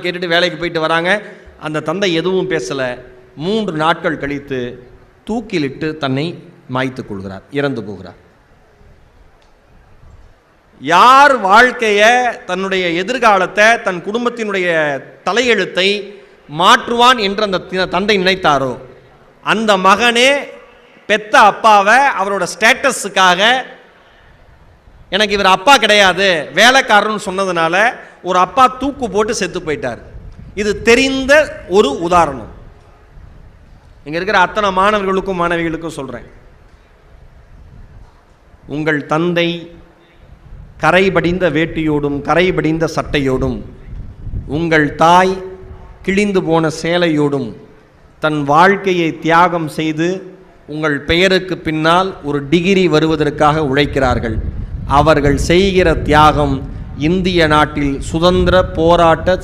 கேட்டுட்டு வேலைக்கு போயிட்டு வராங்க. அந்த தந்தை எதுவும் பேசலை. 3 நாட்கள் கழித்து தூக்கிலிட்டு தன்னை மாய்த்து கொள்கிறார், இறந்து போகிறார். யார் வாழ்க்கையை, தன்னுடைய எதிர்காலத்தை, தன் குடும்பத்தினுடைய தலையெழுத்தை மாற்றுவான் என்று அந்த தந்தை நினைத்தாரோ, அந்த மகனே பெத்த அப்பாவை அவரோட ஸ்டேட்டஸுக்காக, எனக்கு இவர் அப்பா கிடையாது வேலைக்காரன்னு சொன்னதுனால ஒரு அப்பா தூக்கு போட்டு செத்து போயிட்டார். இது தெரிந்த ஒரு உதாரணம். இங்க இருக்கிற அத்தனை மாணவர்களுக்கும் மாணவிகளுக்கும் சொல்றேன், உங்கள் தந்தை கரைபடிந்த வேட்டியோடும் கரைபடிந்த சட்டையோடும், உங்கள் தாய் கிழிந்து போன சேலையோடும் தன் வாழ்க்கையை தியாகம் செய்து உங்கள் பெயருக்கு பின்னால் ஒரு டிகிரி வருவதற்காக உழைக்கிறார்கள். அவர்கள் செய்கிற தியாகம் இந்திய நாட்டில் சுதந்திர போராட்ட